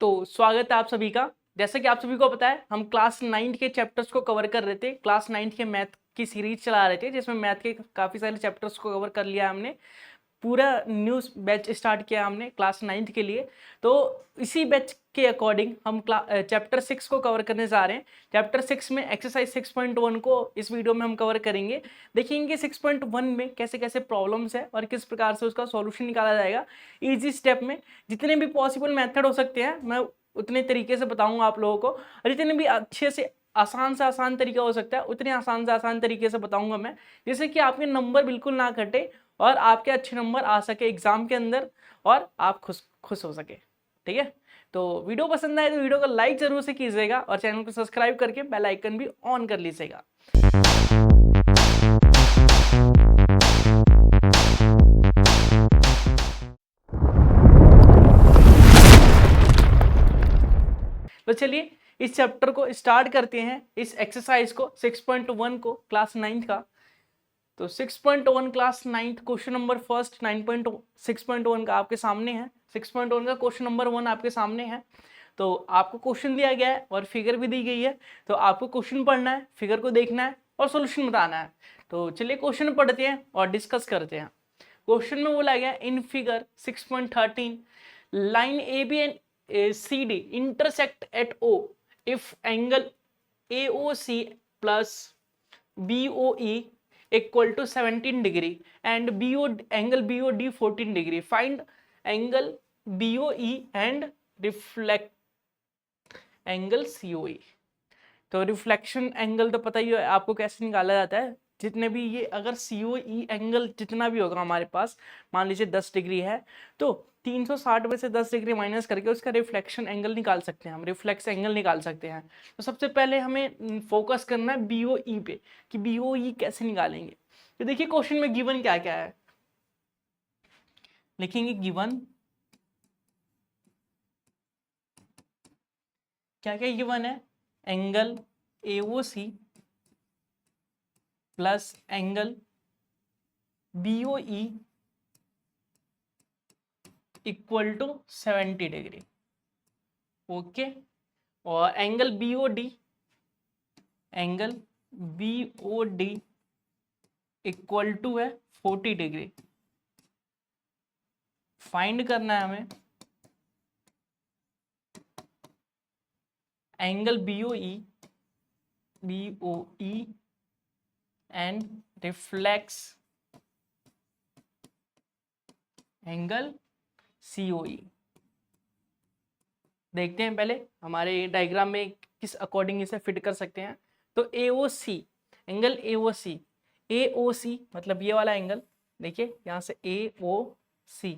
तो स्वागत है आप सभी का। जैसा कि आप सभी को पता है, हम क्लास 9 के चैप्टर्स को कवर कर रहे थे। क्लास 9 के मैथ की सीरीज चला रहे थे, जिसमें मैथ के काफ़ी सारे चैप्टर्स को कवर कर लिया हमने। पूरा न्यू बैच स्टार्ट किया हमने क्लास 9 के लिए। तो इसी बैच के अकॉर्डिंग हम चैप्टर 6 को कवर करने जा रहे हैं। चैप्टर 6 में एक्सरसाइज 6.1 को इस वीडियो में हम कवर करेंगे। देखेंगे 6.1 में कैसे कैसे प्रॉब्लम्स है और किस प्रकार से उसका सॉल्यूशन निकाला जाएगा इजी स्टेप में। जितने भी पॉसिबल मेथड हो सकते हैं मैं उतने तरीके से बताऊंगा आप लोगों को, और जितने भी अच्छे से आसान तरीका हो सकता है उतने आसान से आसान तरीके से बताऊंगा मैं, जिससे कि आपके नंबर बिल्कुल ना कटे और आपके अच्छे नंबर आ सके एग्जाम के अंदर और आप खुश खुश हो सके। ठीक है, तो वीडियो पसंद आए तो वीडियो को लाइक जरूर से कीजिएगा और चैनल को सब्सक्राइब करके बेल आइकन भी ऑन कर लीजिएगा। तो चलिए इस चैप्टर को स्टार्ट करते हैं, इस एक्सरसाइज को 6.1 को क्लास 9 का। तो 6.1 क्लास 9 क्वेश्चन नंबर फर्स्ट 9.6.1 का आपके सामने है। 6.1 का क्वेश्चन नंबर 1 आपके सामने है। तो आपको क्वेश्चन दिया गया है और फिगर भी दी गई है। तो आपको क्वेश्चन पढ़ना है, फिगर को देखना है और सॉल्यूशन बताना है। तो चलिए क्वेश्चन पढ़ते हैं और डिस्कस करते हैं। क्वेश्चन में बोला गया in figure 6.13 line A B and CD intersect at O if angle AOC plus BOE equal to 17 degree and angle BOD 14 degree. Find angle BOE and reflect angle COE. तो reflection angle तो पता ही है आपको कैसे निकाला जाता है। जितने भी ये अगर COE एंगल जितना भी होगा हमारे पास, मान लीजिए 10 डिग्री है, तो 360 में से 10 डिग्री माइनस करके उसका रिफ्लेक्शन एंगल निकाल सकते हैं, हम रिफ्लेक्स एंगल निकाल सकते हैं। तो सबसे पहले हमें फोकस करना है BOE पे कि BOE कैसे निकालेंगे। तो देखिए क्वेश्चन में गिवन क्या क्या है, लिखेंगे गिवन क्या क्या गिवन है। Angle AOC plus angle BOE equal to 70 degree. Okay, और एंगल BOD इक्वल टू है 40 डिग्री। फाइंड करना है हमें angle BOE and reflex angle COE। देखते हैं पहले हमारे डायग्राम में किस अकॉर्डिंग इसे फिट कर सकते हैं। तो AOC एंगल AOC मतलब ये वाला एंगल, देखिए यहाँ से AOC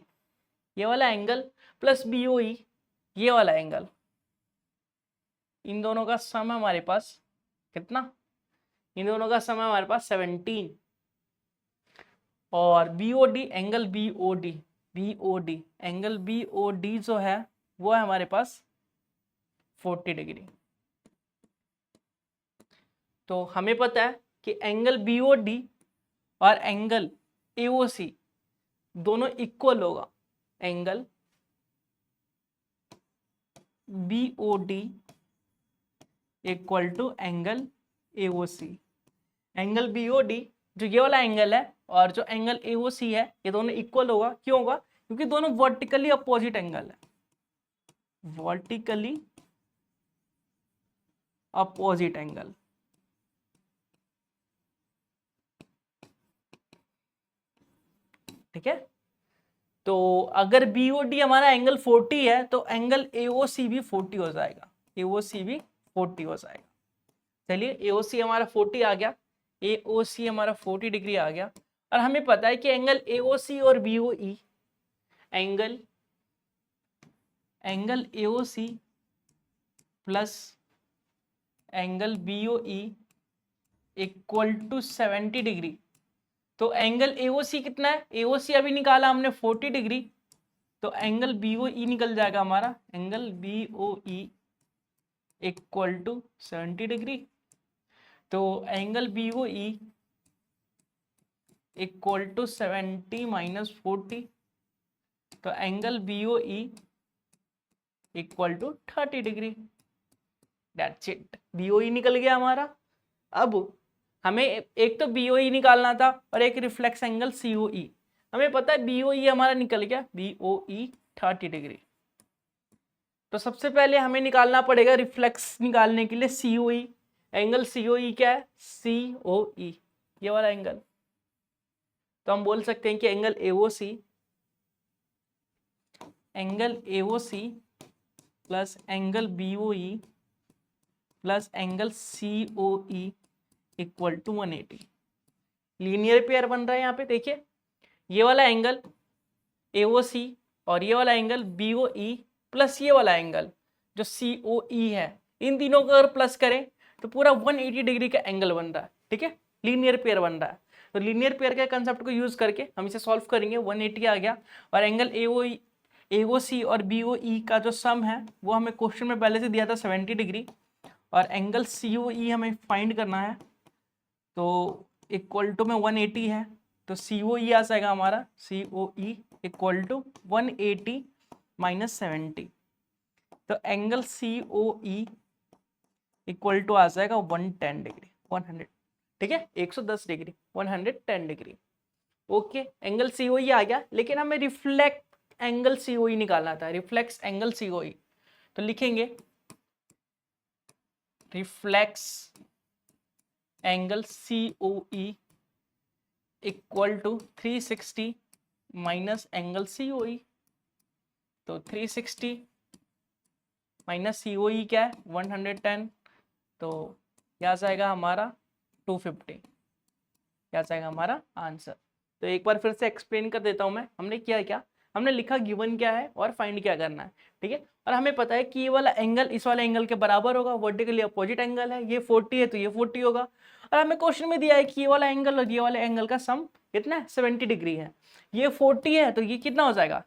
ये वाला एंगल प्लस BOE ये वाला एंगल, इन दोनों का सम है हमारे पास कितना, इन दोनों का सम है हमारे पास 17। और BOD एंगल BOD जो है वो है हमारे पास 40 डिग्री। तो हमें पता है कि एंगल BOD और एंगल AOC दोनों इक्वल होगा। Angle BOD equal to angle AOC। Angle BOD जो ये वाला एंगल है और जो एंगल AOC है ये दोनों इक्वल होगा। क्यों होगा? क्योंकि दोनों वर्टिकली अपोजिट एंगल है, वर्टिकली अपोजिट एंगल। ठीक है, तो अगर BOD हमारा एंगल 40 है तो एंगल AOC भी 40 हो जाएगा, AOC भी 40 हो जाएगा। चलिए AOC हमारा 40 आ गया, AOC हमारा 40 डिग्री आ गया। और हमें पता है कि एंगल AOC और BOE angle AOC plus angle BOE equal to 70 degree. तो एंगल AOC कितना है, AOC अभी निकाला हमने 40 डिग्री, तो एंगल BOE निकल जाएगा हमारा, angle BOE equal to 70 degree. तो angle BOE equal to 70 minus 40, तो angle BOE equal to 30 degree. That's it, BOE निकल गया हमारा। अब हमें एक तो BOE निकालना था और एक रिफ्लेक्स एंगल COE। हमें पता है BOE हमारा निकल गया, BOE 30 डिग्री। तो सबसे पहले हमें निकालना पड़ेगा रिफ्लेक्स निकालने के लिए COE। एंगल COE क्या है, COE ये वाला एंगल। तो हम बोल सकते हैं कि angle AOC plus angle BOE plus angle COE equal to 180। Linear pair बन रहा है यहाँ पे। देखिए ये वाला एंगल AOC और ये वाला एंगल BOE प्लस ये वाला एंगल जो COE है, इन तीनों को अगर प्लस करें तो पूरा 180 डिग्री का एंगल बन रहा है। ठीक है, लीनियर पेयर बन रहा है। तो लीनियर पेयर के कंसेप्ट को यूज करके हम इसे सॉल्व करेंगे। 180 आ गया और एंगल AOC और BOE का जो सम है वो हमें क्वेश्चन में पहले से दिया था 70 डिग्री, और एंगल COE हमें फाइंड करना है। तो इक्वल टू में 180 है, तो COE आ जाएगा हमारा, COE इक्वल टू 180 माइनस 70। तो एंगल COE इक्वल टू आ जाएगा 110 डिग्री, 100। ठीक है, 110 degree, 110 degree. Okay, angle COE आ गया, लेकिन हमें रिफ्लेक्ट एंगल COE निकालना था, रिफ्लेक्स एंगल COE। तो लिखेंगे reflex angle COE equal to 360 minus angle COE। तो 360 माइनस COE क्या है, 110। तो क्या जाएगा हमारा 250, क्या जाएगा हमारा आंसर। तो एक बार फिर से एक्सप्लेन कर देता हूं मैं। हमने किया क्या, हमने लिखा गिवन क्या है और फाइंड क्या करना है। ठीक है, और हमें पता है कि ये वाला एंगल इस वाले एंगल के बराबर होगा, वर्टिकली अपोजिट एंगल है, ये 40 है तो ये 40 होगा। और हमें क्वेश्चन में दिया है कि ये वाला एंगल और ये वाले एंगल का सम कितना है, 70 डिग्री है। ये 40 है तो ये कितना हो जाएगा,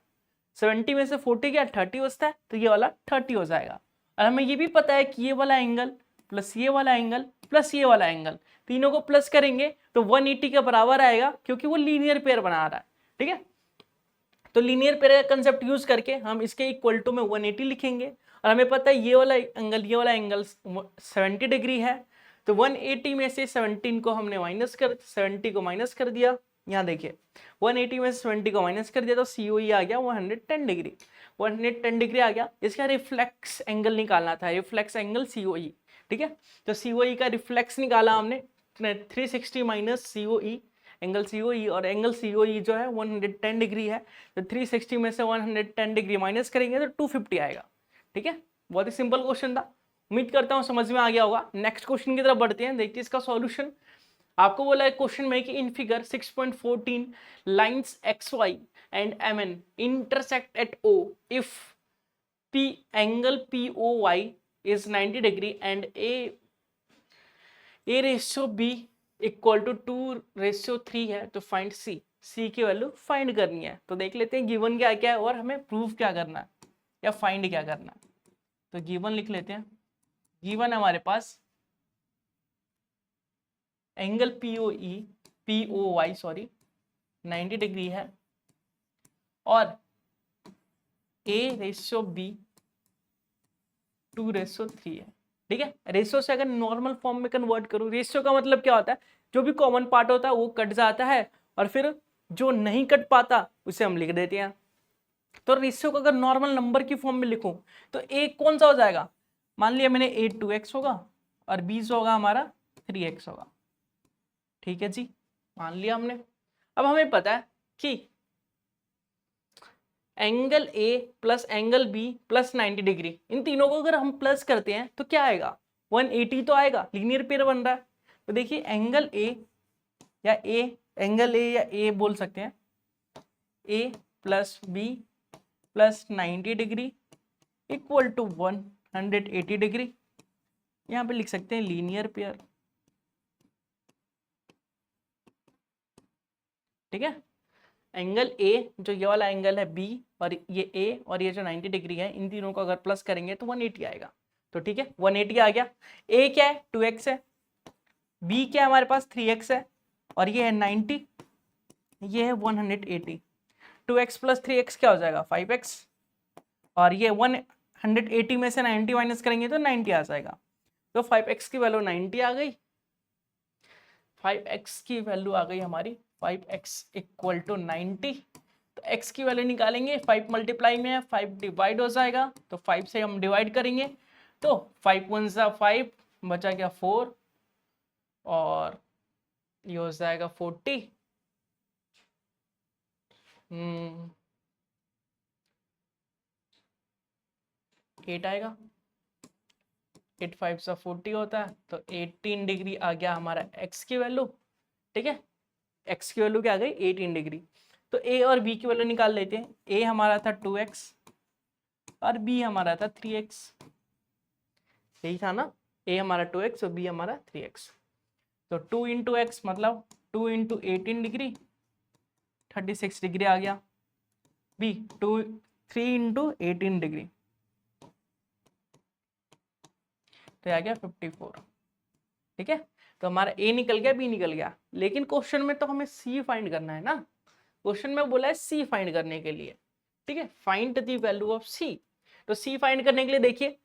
70 में से 40 क्या 30 बचता है, तो ये वाला 30 हो जाएगा। और हमें ये भी पता है कि ये वाला एंगल प्लस ये वाला एंगल प्लस ये वाला एंगल, तीनों को प्लस करेंगे तो 180 के बराबर आएगा, क्योंकि वो लीनियर पेयर बना रहा है। ठीक है, तो लीनियर पेयर का कंसेप्ट यूज करके हम इसके इक्वल टू में 180 लिखेंगे। और हमें पता है ये वाला एंगल 70 डिग्री है, तो 180 में से 17 को हमने 70 को माइनस कर दिया। यहाँ देखिए 180 में से 70 को माइनस कर दिया तो COE आ गया 110 डिग्री, 110 डिग्री आ गया। इसका रिफ्लेक्स एंगल निकालना था, रिफ्लेक्स एंगल COE। ठीक है, तो COE का रिफ्लेक्स निकाला हमने 360 माइनस COE, एंगल COE, और एंगल COE जो है 110 डिग्री है। तो 360 में से 110 डिग्री माइनस करेंगे तो 250 आएगा। ठीक है, बहुत ही सिंपल क्वेश्चन था, उम्मीद करता हूँ समझ में आ गया होगा। नेक्स्ट क्वेश्चन की तरफ बढ़ते हैं, देखिए इसका सॉल्यूशन। आपको बोला है क्वेश्चन में कि in figure 6.14 lines XY and MN intersect at O if P angle POY is 90 degree and A ratio B equal to 2:3 है, तो फाइंड C की वैल्यू फाइंड करनी है। तो देख लेते हैं गिवन क्या क्या है और हमें प्रूफ क्या करना है या फाइंड क्या करना है। तो गिवन लिख लेते हैं। गिवन है हमारे पास एंगल POY 90 डिग्री है और A रेशियो B 2:3 है। ठीक है, रेशियो से अगर नॉर्मल फॉर्म में कन्वर्ट करूं, रेशियो का मतलब क्या होता है, जो भी कॉमन पार्ट होता है वो कट जाता है और फिर जो नहीं कट पाता उसे हम लिख देते हैं। तो रेशियो को अगर नॉर्मल नंबर की फॉर्म में लिखूं तो A कौन सा हो जाएगा, मान लिया मैंने A 2x होगा और B जो होगा हमारा 3x होगा। ठीक है जी, मान लिया हमने। अब हमें पता है कि angle A plus angle B plus 90 degree, इन तीनों को अगर हम प्लस करते हैं तो क्या आएगा, 180 तो आएगा, लीनियर पेयर बन रहा है। तो देखिए एंगल A या A बोल सकते हैं, A plus B plus 90 degree equal to 180 degree. यहाँ पे लिख सकते हैं लीनियर पेयर। ठीक है, एंगल A जो ये वाला एंगल है B और ये A और ये जो 90 डिग्री है, इन तीनों को अगर प्लस करेंगे तो 180 आएगा। तो ठीक है, 180 आ गया। A क्या है, 2x है, B क्या है हमारे पास 3x है, और ये है 90, ये है 180। 2x प्लस 3x क्या हो जाएगा 5x, और ये 180 में से 90 माइनस करेंगे तो 90 आ जाएगा। तो 5x की वैल्यू 90 आ गई, 5x की वैल्यू आ गई हमारी 5x इक्वल टू 90। तो x की वैल्यू निकालेंगे, 5 मल्टीप्लाई में है, 5 डिवाइड हो जाएगा, तो 5 से हम डिवाइड करेंगे तो 5 1 सा 5, बचा क्या 4, और ये हो जाएगा 40। 8 आएगा, 8 5 सा 40 होता है, तो 18 डिग्री आ गया हमारा x की वैल्यू। ठीक है, x की वैल्यू क्या आ गई 18 डिग्री। तो a और b की वैल्यू निकाल लेते हैं। a हमारा था 2x और b हमारा था 3x, यही था ना, a हमारा 2x और b हमारा 3x। तो 2 इंटू एक्स मतलब 2 इंटू 18 डिग्री 36 डिग्री आ गया। b 3 इंटू 18 डिग्री तो आ गया 54। ठीक है, तो हमारा a निकल गया, b निकल गया, लेकिन क्वेश्चन में तो हमें c फाइंड करना है ना। क्वेश्चन में बोला है c फाइंड करने के लिए। ठीक है, find the value of c। तो c फाइंड करने के लिए देखिए,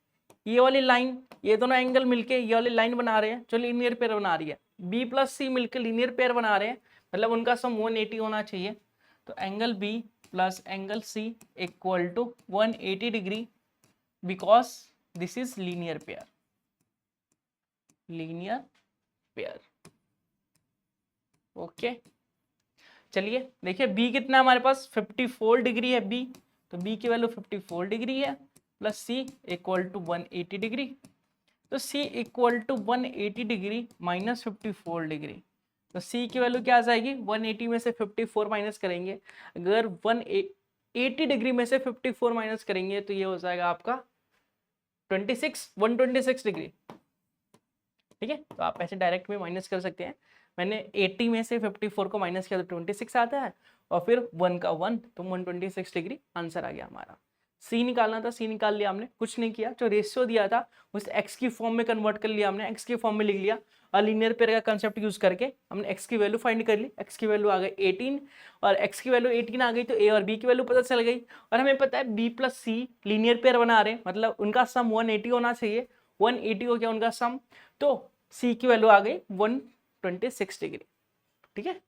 ये वाली लाइन, ये दोनों एंगल मिलके ये वाली लाइन बना रहे हैं जो लीनियर पेयर बना रही है। b प्लस c मिलकर लीनियर पेयर बना रहे हैं, मतलब उनका सम 180 होना चाहिए। तो angle b plus angle c equal to 180 degree, because this is linear pair, linear pair. Okay, चलिए देखिए b कितना है हमारे पास 54 डिग्री है b, तो b की वैल्यू 54 डिग्री है, plus c equal to 180 degree. तो c equal to 180 degree minus 54 degree, तो c की वैल्यू क्या आ जाएगी 180 में से 54 माइनस करेंगे, अगर 180 डिग्री में से 54 माइनस करेंगे तो ये हो जाएगा आपका 126 डिग्री। ठीक है, तो आप ऐसे डायरेक्ट में माइनस कर सकते हैं। मैंने 80 में से 54 को माइनस किया तो 26 आता है, और फिर 1 का 1 तो 126 डिग्री आंसर आ गया हमारा। सी निकालना था, सी निकाल लिया हमने, कुछ नहीं किया, जो रेशियो दिया था उस एक्स की फॉर्म में कन्वर्ट कर लिया हमने, एक्स की फॉर्म में लिख लिया, और लीनियर पेयर का कंसेप्ट यूज करके हमने एक्स की वैल्यू फाइंड कर ली। एक्स की वैल्यू आ गई 18, और एक्स की वैल्यू 18 आ गई तो ए और बी की वैल्यू पता चल गई। और हमें पता है बी प्लस सी लीनियर पेयर बना रहे हैं, मतलब उनका सम 180 होना चाहिए, 180 हो गया उनका सम, तो सी की वैल्यू आ गई 126 डिग्री। ठीक है,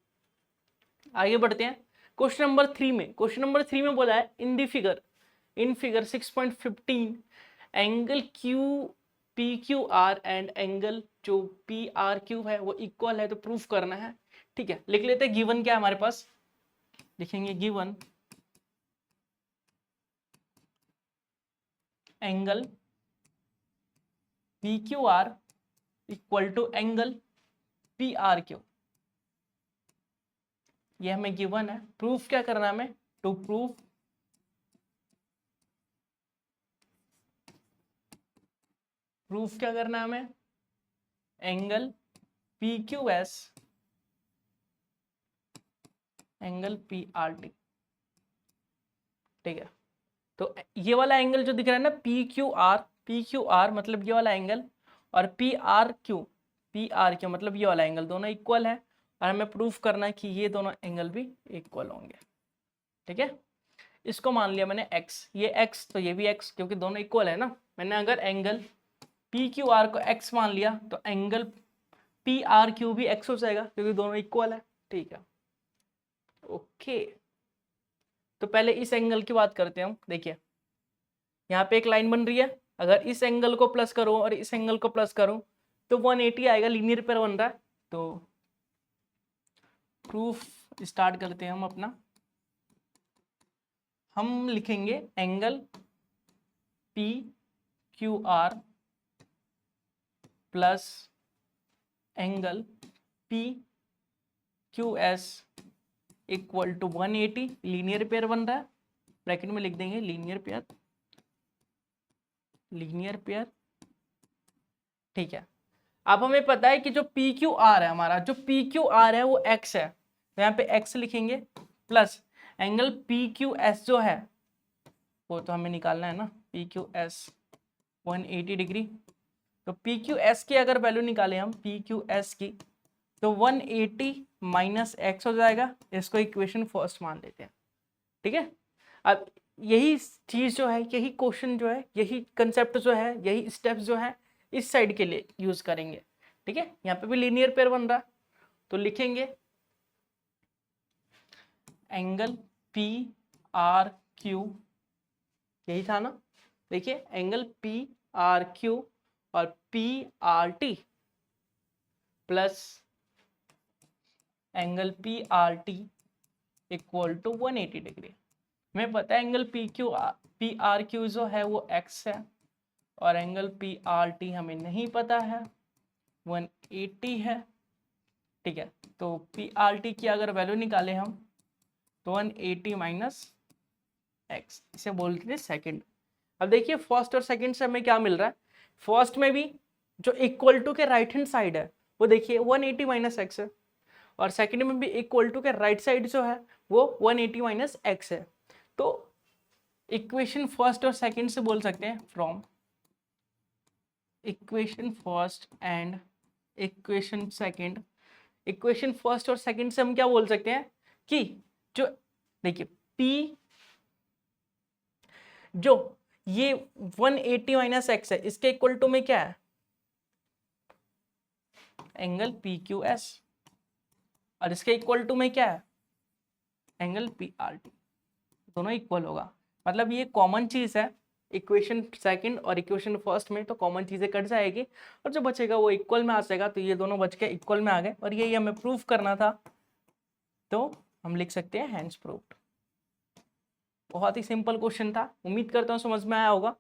आगे बढ़ते हैं क्वेश्चन नंबर 3 में। क्वेश्चन नंबर 3 में बोला है in figure 6.15 angle Q P Q are and angle जो पी आर क्यू है वो इक्वल है, तो प्रूफ करना है। ठीक है, लिख लेते हैं गिवन क्या है हमारे पास, लिखेंगे given angle P Q R equal to angle P R Q, ये हमें गिवन है। प्रूफ क्या करना है हमें, टू प्रूफ क्या करना है हमें, angle P Q S angle P R T. ठीक है, तो ये वाला एंगल जो दिख रहा है ना पी क्यू आर मतलब ये वाला एंगल, और पी आर क्यू मतलब ये वाला एंगल, दोनों इक्वल है, और हमें प्रूफ करना है कि ये दोनों एंगल भी इक्वल होंगे। ठीक है, इसको मान लिया मैंने x, ये x तो ये भी x, क्योंकि दोनों इक्वल है ना। मैंने अगर एंगल पी क्यू आर को x मान लिया तो एंगल पी आर क्यू भी x हो जाएगा, क्योंकि दोनों इक्वल है। ठीक है, ओके, तो पहले इस एंगल की बात करते हैं हम। देखिए यहाँ पे एक लाइन बन रही है, अगर इस एंगल को प्लस करूं और इस एंगल को प्लस करूं तो 180 आएगा, लीनियर पेयर बन रहा है। तो प्रूफ स्टार्ट करते हैं हम अपना, हम लिखेंगे angle P Q R plus angle P Q S equal to 180, linear pair बन रहा है, ब्रैकेट में लिख देंगे लीनियर पेयर। ठीक है, अब हमें पता है कि जो पी क्यू आर है हमारा, जो पी क्यू आर है वो एक्स है, तो यहाँ पे एक्स लिखेंगे, plus angle P Q S जो है वो तो हमें निकालना है ना, पी क्यू एस 180 डिग्री। तो पी क्यू एस की अगर वैल्यू निकालें हम, पी क्यू एस की, तो 180 माइनस एक्स हो जाएगा, इसको इक्वेशन फर्स्ट मान लेते हैं। ठीक है, अब यही चीज जो है, यही क्वेश्चन जो है, यही कंसेप्ट जो है, यही स्टेप्स जो है इस साइड के लिए यूज करेंगे। ठीक है, यहाँ पे भी लीनियर पेयर बन रहा है, तो लिखेंगे एंगल पी आर क्यू, यही था ना। देखिए एंगल पी आर क्यू और P R T plus angle P R T equal to 180 degree. हमें पता है एंगल पी आर क्यू जो है वो एक्स है, और एंगल पी आर टी हमें नहीं पता है, 180 है। ठीक है, तो पी आर टी की अगर वैल्यू निकाले हम तो 180 माइनस एक्स, इसे बोलते हैं सेकंड। अब देखिए फर्स्ट और सेकंड से हमें क्या मिल रहा है, फर्स्ट में भी जो इक्वल टू के राइट हैंड साइड है वो देखिए 180 माइनस एक्स है, और सेकंड में भी इक्वल टू के राइट साइड जो है वो 180 माइनस एक्स है। तो इक्वेशन फर्स्ट और सेकंड से बोल सकते हैं from equation first and equation second. Equation first और सेकंड से हम क्या बोल सकते हैं कि जो देखिए P जो ये 180 माइनस एक्स है इसके इक्वल टू में क्या है, एंगल पी क्यू एस, और इसके इक्वल टू में क्या है, एंगल पी आर टी। दोनों इक्वल होगा, मतलब ये कॉमन चीज है इक्वेशन सेकंड और इक्वेशन फर्स्ट में, तो कॉमन चीजें कट जाएगी और जो बचेगा वो इक्वल में आ जाएगा। तो ये दोनों बच के इक्वल में आ गए और यही हमें प्रूफ करना था, तो हम लिख सकते हैं हैंस प्रूव्ड। बहुत ही सिंपल क्वेश्चन था, उम्मीद करता हूँ समझ में आया होगा।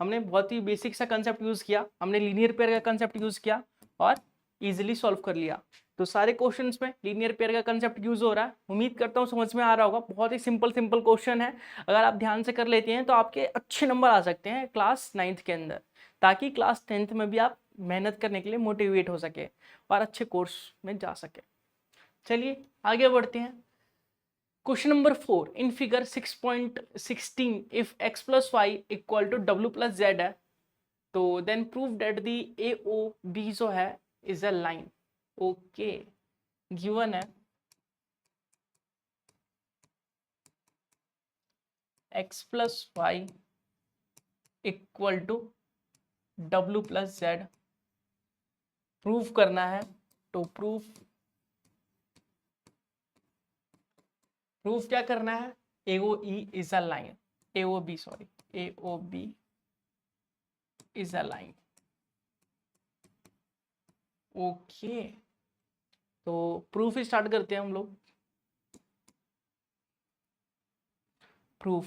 हमने बहुत ही बेसिक सा कंसेप्ट यूज किया, हमने लीनियर पेयर का कंसेप्ट यूज किया और इजीली सॉल्व कर लिया। तो सारे क्वेश्चंस में लीनियर पेयर का कंसेप्ट यूज हो रहा है, उम्मीद करता हूँ समझ में आ रहा होगा। बहुत ही सिंपल सिंपल क्वेश्चन है, अगर आप ध्यान से कर लेते हैं तो आपके अच्छे नंबर आ सकते हैं क्लास 9th के अंदर, ताकि क्लास 10th में भी आप मेहनत करने के लिए मोटिवेट हो सके और अच्छे कोर्स में जा सके। चलिए आगे बढ़ते हैं। Question number 4, in figure 6.16 if x plus y equal to w plus z है, तो then prove that the AOB जो है is a line। Okay, given है x plus y equal to w plus z, prove करना है। तो proof क्या करना है, AOE is a line, AOB sorry, AOB is a line। Okay, तो प्रूफ स्टार्ट करते हैं हम लोग। प्रूफ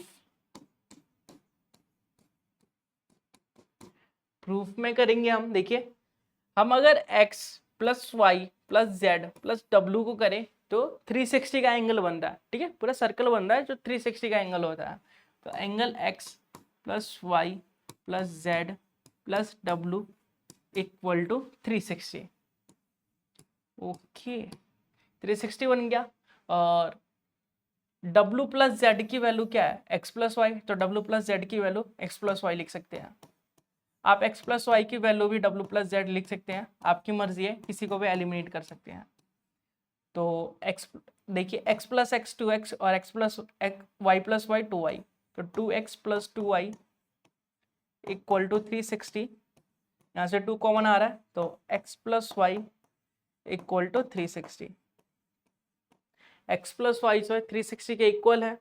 में करेंगे हम, देखिए हम अगर x plus y plus z plus डब्ल्यू को करें तो 360 का एंगल बन रहा है। ठीक है, पूरा सर्कल बन रहा है जो 360 का एंगल होता है। तो angle x plus y plus z plus डब्ल्यू इक्वल टू 360। ओके, 360 बन गया। और w प्लस जेड की वैल्यू क्या है, x प्लस वाई, तो w प्लस जेड की वैल्यू x प्लस वाई लिख सकते हैं। आप x प्लस वाई की वैल्यू भी w प्लस जेड लिख सकते हैं, आपकी मर्जी है, किसी को भी एलिमिनेट कर सकते हैं। तो x देखिए x प्लस एक्स 2x और x plus y plus y 2y, तो 2x plus 2y equal to 360। यहाँ से 2 कॉमन आ रहा है तो x plus y equal to 360। x plus y जो है 360 के इक्वल है।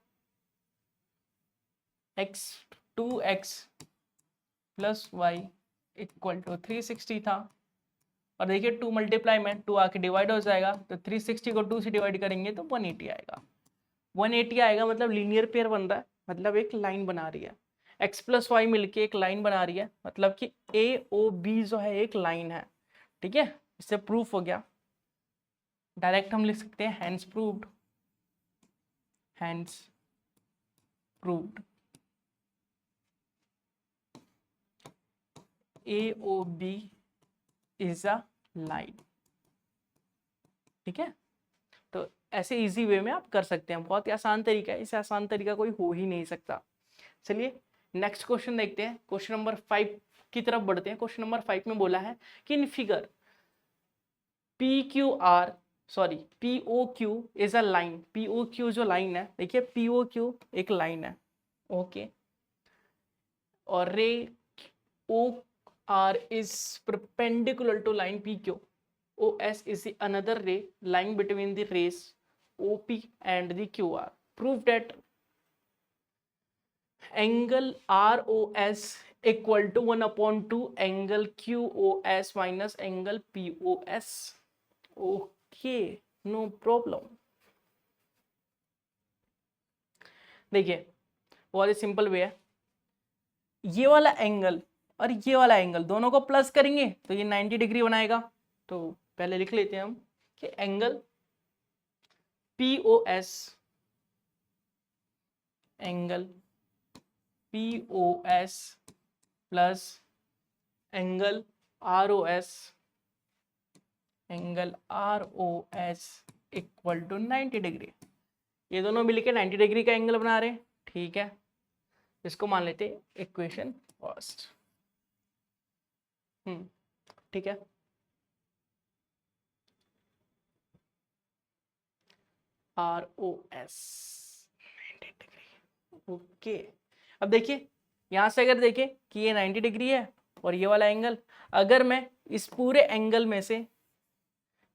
x 2x plus y equal to 360 था, और देखिए 2 मल्टीप्लाई में 2 आके डिवाइड हो जाएगा, तो 360 को 2 से डिवाइड करेंगे तो 180 आएगा। 180 आएगा मतलब लीनियर पेयर बन रहा है, मतलब एक लाइन बना रही है। x प्लस वाई मिलके एक लाइन बना रही है, मतलब कि AOB जो है एक लाइन है। ठीक है, इससे प्रूफ हो गया। डायरेक्ट हम लिख सकते हैं hence proved, hence proved AOB is a line. ठीक है, तो ऐसे इजी वे में आप कर सकते हैं, बहुत ही आसान तरीका है, इससे आसान तरीका कोई हो ही नहीं सकता। चलिए नेक्स्ट क्वेश्चन देखते हैं, क्वेश्चन नंबर 5 की तरफ बढ़ते हैं। क्वेश्चन नंबर 5 में बोला है कि in figure POQ is a line. POQ जो लाइन है, देखिए POQ एक लाइन है। ओके, और रे OR is perpendicular to line PQ. OS is the another ray lying between the rays OP and the QR. Prove that angle ROS equal to 1/2 angle QOS minus angle POS. Okay, no problem. देखिए बहुत ही simple way है, ये वाला angle और ये वाला angle दोनों को प्लस करेंगे तो ये 90 डिग्री बनाएगा। तो पहले लिख लेते हैं हम कि angle POS plus angle ROS equal to 90 degree. ये दोनों मिलके 90 डिग्री का एंगल बना रहे हैं, ठीक है। इसको मान लेते हैं इक्वेशन फर्स्ट, ठीक है। ROS 90 degree, okay. अब देखिए यहां से अगर देखें कि ये 90 डिग्री है और ये वाला एंगल, अगर मैं इस पूरे एंगल में से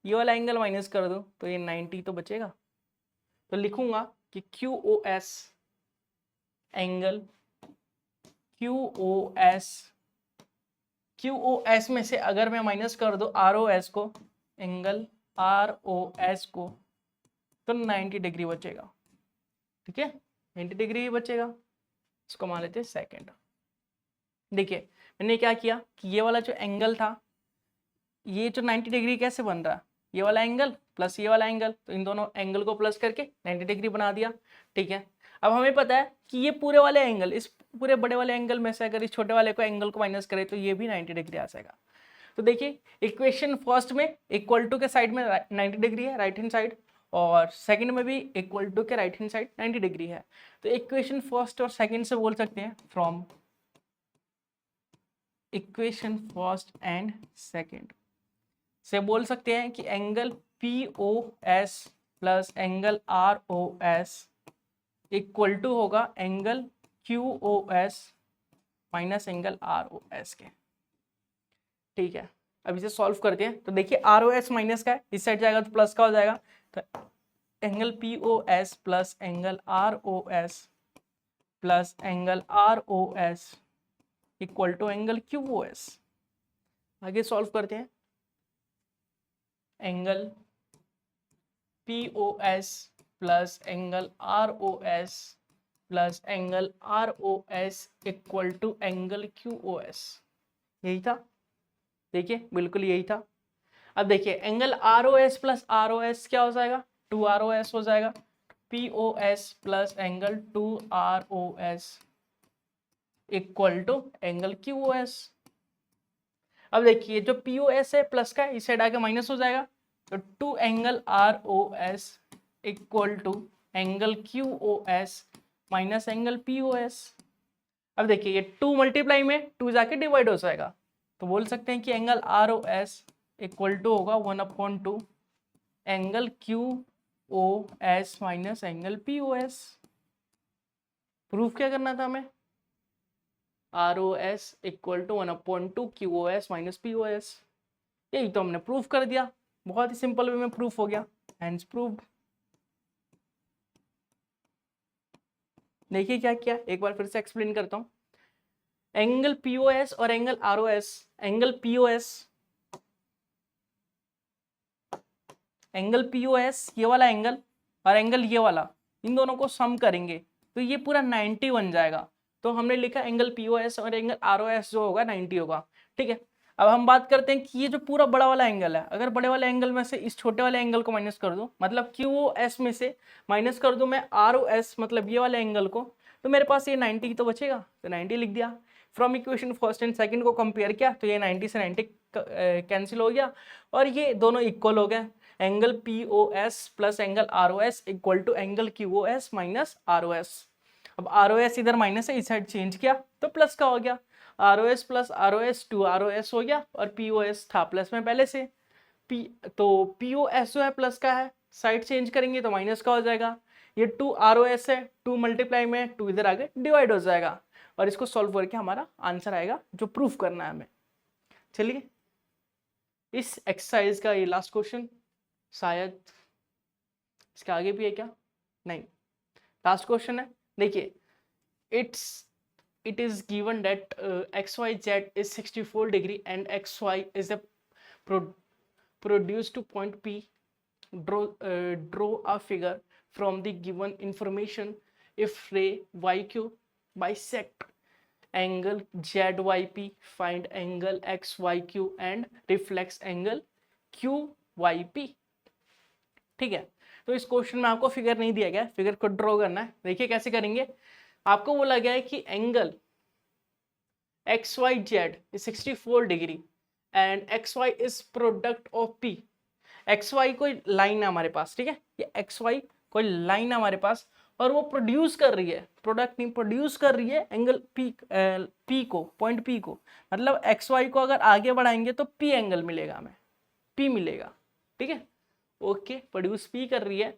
ये वाला एंगल माइनस कर दूं तो ये 90 तो बचेगा। तो लिखूंगा कि QOS एंगल QOS में से अगर मैं माइनस कर दूं ROS को, एंगल ROS को, तो 90 डिग्री बचेगा, ठीक है। 90 डिग्री बचेगा, इसको मान लेते हैं सेकंड। देखिए मैंने क्या किया कि ये वाला जो एंगल था, ये जो 90 डिग्री कैसे बन रहा है, ये वाला एंगल प्लस ये वाला एंगल, तो इन दोनों एंगल को प्लस करके 90 डिग्री बना दिया, ठीक है। अब हमें पता है कि ये पूरे वाले एंगल, इस पूरे बड़े वाले एंगल में से अगर इस छोटे वाले को एंगल को माइनस करें तो ये भी 90 डिग्री आ जाएगा। तो देखिए इक्वेशन फर्स्ट में इक्वल टू के साइड में 90 डिग्री है, राइट हैंड साइड, और सेकंड में भी इक्वल टू के राइट हैंड साइड 90 डिग्री है। तो इक्वेशन फर्स्ट और सेकंड से बोल सकते हैं, from equation first and second से बोल सकते हैं कि angle POS plus angle ROS equal to होगा angle QOS minus angle ROS के, ठीक है। अब इसे सॉल्व करते हैं। तो देखिए ROS माइनस का है, इस साइड जाएगा तो प्लस का हो जाएगा, तो angle POS plus angle ROS plus angle ROS equal to angle QOS। आगे सॉल्व करते हैं। Angle POS plus angle ROS plus angle ROS equal to angle QOS, यही था, देखिए बिल्कुल यही था। अब देखिए एंगल ROS प्लस ROS क्या हो जाएगा, 2ROS हो जाएगा। POS plus angle 2ROS equal to angle QOS। अब देखिए जो POS है प्लस का, इस साइड आके माइनस हो जाएगा, तो 2 angle ROS equal to angle QOS minus angle POS। अब देखिए ये 2 मल्टीप्लाई में 2 जाके डिवाइड हो जाएगा, तो बोल सकते हैं कि एंगल ROS इक्वल टू होगा 1/2 angle QOS minus angle POS। Proof क्या करना था हमें, ROS equal to 1/2 QOS minus POS। यही तो हमने प्रूफ कर दिया, बहुत ही सिंपल वे में प्रूफ हो गया, हैंस प्रूव्ड। देखिए क्या किया, एक बार फिर से एक्सप्लेन करता हूं। एंगल POS और एंगल ROS, एंगल POS ये वाला एंगल और एंगल ये वाला, इन दोनों को सम करेंगे तो ये पूरा 90 बन जाएगा। तो हमने लिखा एंगल POS और एंगल ROS जो होगा 90 होगा, ठीक है। अब हम बात करते हैं कि ये जो पूरा बड़ा वाला एंगल है, अगर बड़े वाले एंगल में से इस छोटे वाले एंगल को माइनस कर दूं, मतलब QOS में से माइनस कर दूं मैं ROS मतलब ये वाले एंगल को, तो मेरे पास ये 90 तो बचेगा, तो 90 लिख दिया। From equation first and second को कंपेयर किया तो ये 90 से 90 कैंसिल हो गया और ये दोनों इक्वल हो गए। Angle POS plus angle ROS equal to angle QOS minus ROS। अब ROS इधर माइनस है, इस साइड चेंज किया तो प्लस का हो गया, ROS प्लस ROS 2ROS हो गया, और POS था प्लस में पहले से, तो POS जो है प्लस का है, साइड चेंज करेंगे तो माइनस का हो जाएगा। ये 2 ROS है, 2 मल्टीप्लाई में 2 इधर आगे डिवाइड हो जाएगा और इसको सॉल्व करके हमारा आंसर आएगा जो प्रूफ करना है हमें। चलिए इस एक्सरसाइज का ये लास्ट क्वेश्चन, शायद इसके आगे भी है क्या, नहीं, लास्ट क्वेश्चन है। देखिए it is given that XYZ is 64 degree and XY is a produced to point P. Draw a figure from the given information. If ray YQ bisect angle ZYP, find angle XYQ and reflex angle QYP। ठीक है, तो इस question में आपको figure नहीं दिया गया, figure को ड्रॉ करना है। देखिए कैसे करेंगे, आपको बोला गया है कि angle XYZ is 64 degree and XY is product of P। XY कोई लाइन है हमारे पास, ठीक है, ये XY कोई लाइन है हमारे पास और वो प्रोड्यूस कर रही है, प्रोडक्ट नहीं, प्रोड्यूस कर रही है एंगल P को, पॉइंट P को। मतलब XY को अगर आगे बढ़ाएंगे तो P एंगल मिलेगा हमें, P मिलेगा, ठीक है, ओके, प्रोड्यूस P कर रही है।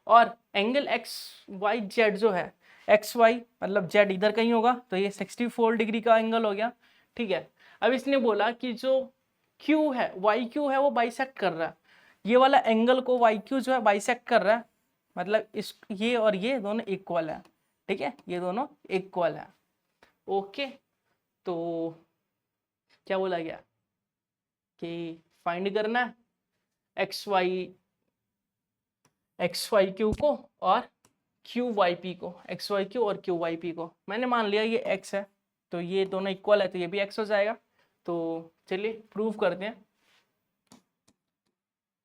और एंगल XYZ जो है, XY मतलब Z इधर कहीं होगा तो ये 64 डिग्री का एंगल हो गया, ठीक है। अब इसने बोला कि जो Q है, YQ है, वो बाइसेक्ट कर रहा है, ये वाला एंगल को YQ जो है बाइसेक्ट कर रहा है, मतलब इस ये और ये दोनों इक्वल है, ठीक है, ये दोनों इक्वल है, ओके। तो क्या बोला गया कि फाइंड करना है XYQ को और QYP को, XYQ और QYP को। मैंने मान लिया ये X है तो ये दोनों इक्वल है तो ये भी X हो जाएगा। तो चलिए प्रूफ करते हैं,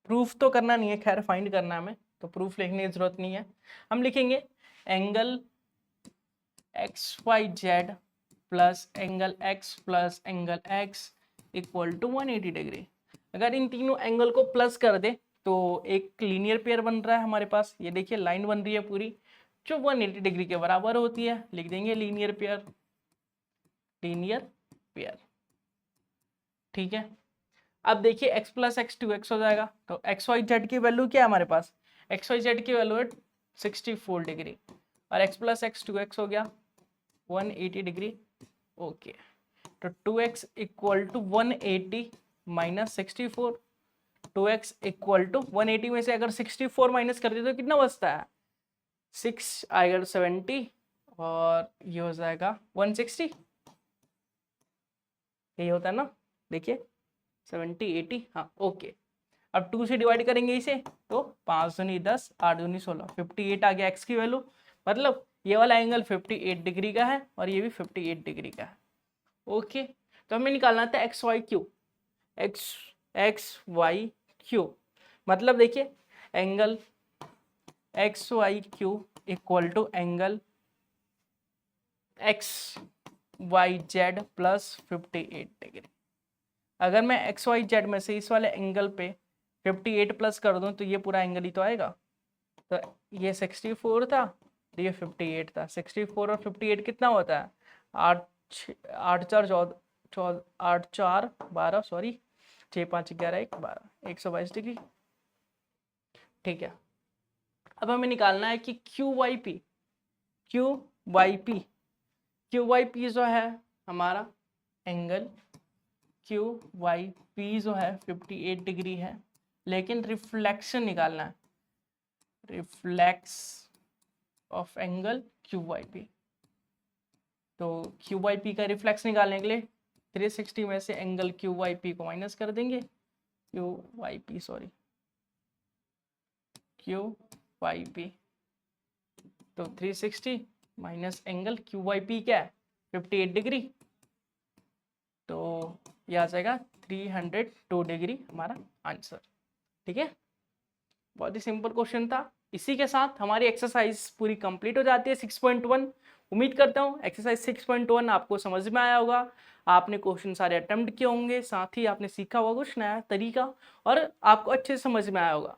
प्रूफ तो करना नहीं है, खैर फाइंड करना है हमें, तो प्रूफ लिखने की जरूरत नहीं है। हम लिखेंगे angle XYZ plus angle X plus angle X equal to 180 degree. अगर इन तीनों एंगल को प्लस कर दे तो एक लीनियर पेयर बन रहा है हमारे पास, ये देखिए लाइन बन रही है पूरी जो 180 डिग्री के बराबर होती है, लिख देंगे लीनियर पेयर, लीनियर पेयर, ठीक है। अब देखिए x प्लस एक्स 2x हो जाएगा, तो XYZ की वैल्यू क्या है हमारे पास, XYZ की वैल्यू है 64 डिग्री और x प्लस एक्स 2x हो गया 180 डिग्री, ओके। तो 2x equal to 180 minus 64, 2x equal to 180 में से अगर 64 माइनस कर दिए तो कितना बचता है, 6 आएगा 70 और ये हो जाएगा 160, यही होता है ना, देखिए 70 80, हाँ ओके। अब 2 से डिवाइड करेंगे इसे तो 5 दूनी 10, 8 दूनी 16, 58 आ गया x की वैल्यू, मतलब ये वाला एंगल 58 डिग्री का है और ये भी 58 डिग्री का है, ओके। तो हमें निकालना था XYQ, मतलब देखिए angle XYQ equal to angle XYZ plus 58 degree. अगर मैं XYZ में से इस वाले एंगल पे 58 प्लस कर दूं तो ये पूरा एंगल ही तो आएगा, तो ये 64 था तो ये 58 था, 64 और 58 कितना होता है, 8 4 12, सॉरी 6 5 11 1 12, 122 डिग्री, ठीक है। अब हमें निकालना है कि QYP जो है हमारा एंगल QYP जो है 58 डिग्री है, लेकिन रिफ्लेक्शन निकालना है, रिफ्लेक्स ऑफ एंगल QYP। तो QYP का रिफ्लेक्स निकालने के लिए 360 में से एंगल QYP को माइनस कर देंगे, QYP तो 360 माइनस एंगल QYP क्या है 58 डिग्री, तो यह आ जाएगा 302 डिग्री हमारा आंसर, ठीक है। बहुत ही सिंपल क्वेश्चन था। इसी के साथ हमारी एक्सरसाइज पूरी कंप्लीट हो जाती है 6.1। उम्मीद करता हूँ एक्सरसाइज 6.1 आपको समझ में आया होगा, आपने क्वेश्चन सारे अटेम्प्ट किए होंगे, साथ ही आपने सीखा होगा कुछ नया तरीका और आपको अच्छे से समझ में आया होगा।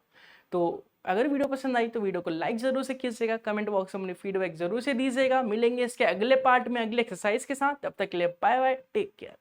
तो अगर वीडियो पसंद आई तो वीडियो को लाइक जरूर से कीजिएगा, कमेंट बॉक्स में अपनी फीडबैक जरूर से दीजिएगा। मिलेंगे इसके अगले पार्ट में अगले एक्सरसाइज के साथ, तब तक के लिए बाय बाय, टेक केयर।